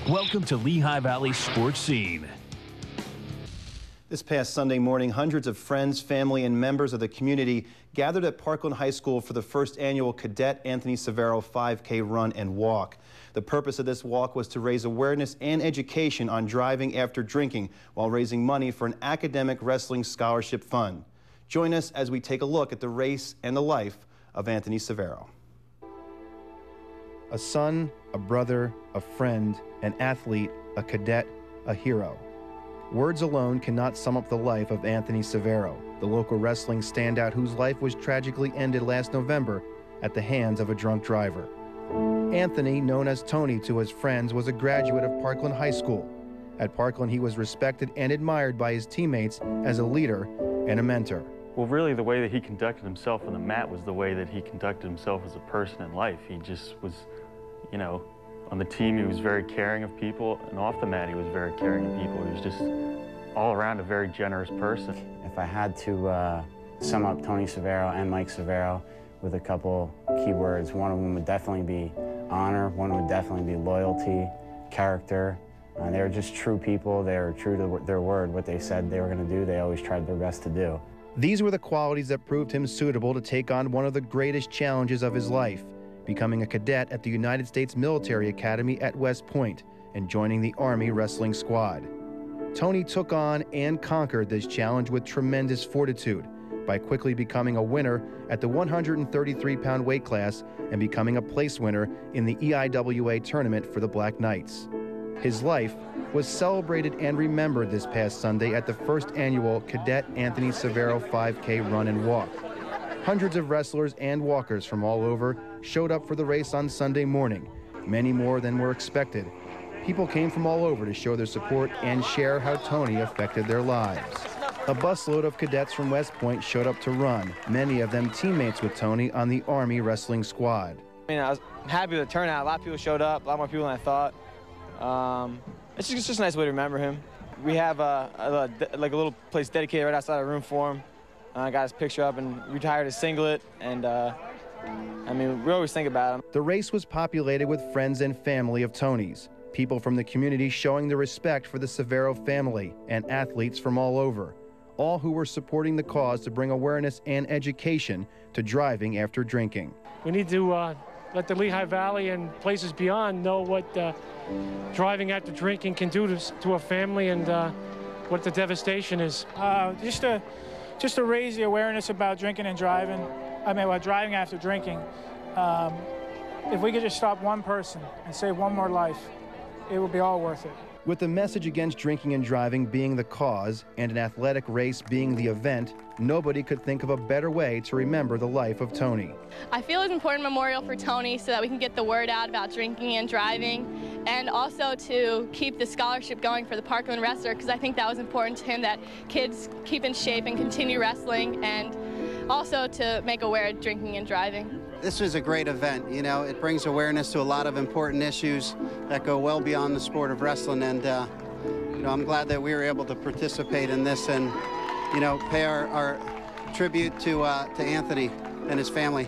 Welcome to Lehigh Valley Sports Scene. This past Sunday morning, hundreds of friends, family, and members of the community gathered at Parkland High School for the first annual Cadet Anthony Severo 5K run and walk. The purpose of this walk was to raise awareness and education on driving after drinking while raising money for an academic wrestling scholarship fund. Join us as we take a look at the race and the life of Anthony Severo. A son, a brother, a friend, an athlete, a cadet, a hero. Words alone cannot sum up the life of Anthony Severo, the local wrestling standout whose life was tragically ended last November at the hands of a drunk driver. Anthony, known as Tony to his friends, was a graduate of Parkland High School. At Parkland, he was respected and admired by his teammates as a leader and a mentor. Well, really, the way that he conducted himself on the mat was the way that he conducted himself as a person in life. He just was, you know, on the team, he was very caring of people, and off the mat, he was very caring of people. He was just all around a very generous person. If I had to sum up Tony Severo and Mike Severo with a couple key words, one of them would definitely be honor, one would definitely be loyalty, character. They were just true people. They were true to their word. What they said they were going to do, they always tried their best to do. These were the qualities that proved him suitable to take on one of the greatest challenges of his life, becoming a cadet at the United States Military Academy at West Point and joining the Army Wrestling Squad. Tony took on and conquered this challenge with tremendous fortitude by quickly becoming a winner at the 133-pound weight class and becoming a place winner in the EIWA tournament for the Black Knights. His life was celebrated and remembered this past Sunday at the first annual Cadet Anthony Severo 5K run and walk. Hundreds of wrestlers and walkers from all over showed up for the race on Sunday morning, many more than were expected. People came from all over to show their support and share how Tony affected their lives. A busload of cadets from West Point showed up to run, many of them teammates with Tony on the Army Wrestling Squad. I was happy with the turnout. A lot of people showed up, a lot more people than I thought. It's just a nice way to remember him. We have a little place dedicated right outside the room for him. I got his picture up and retired his singlet, and we always think about him. The race was populated with friends and family of Tony's, people from the community showing their respect for the Severo family, and athletes from all over, all who were supporting the cause to bring awareness and education to driving after drinking. We need to let the Lehigh Valley and places beyond know what driving after drinking can do to a family and what the devastation is. Just to raise the awareness about drinking and driving, driving after drinking. If we could just stop one person and save one more life, it would be all worth it. With the message against drinking and driving being the cause and an athletic race being the event, nobody could think of a better way to remember the life of Tony. I feel it's an important memorial for Tony so that we can get the word out about drinking and driving, and also to keep the scholarship going for the Parkland wrestler, because I think that was important to him, that kids keep in shape and continue wrestling, and also to make aware of drinking and driving. This was a great event. You know, it brings awareness to a lot of important issues that go well beyond the sport of wrestling, and I'm glad that we were able to participate in this and pay our tribute to Anthony and his family.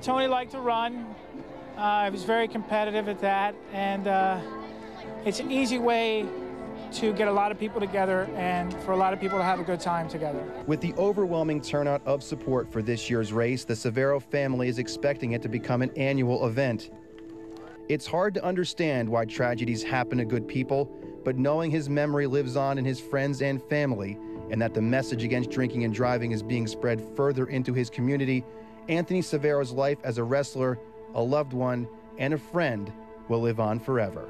Tony liked to run. He was very competitive at that, and it's an easy way to get a lot of people together and for a lot of people to have a good time together. With the overwhelming turnout of support for this year's race, the Severo family is expecting it to become an annual event. It's hard to understand why tragedies happen to good people, but knowing his memory lives on in his friends and family, and that the message against drinking and driving is being spread further into his community, Anthony Severo's life as a wrestler, a loved one, and a friend will live on forever.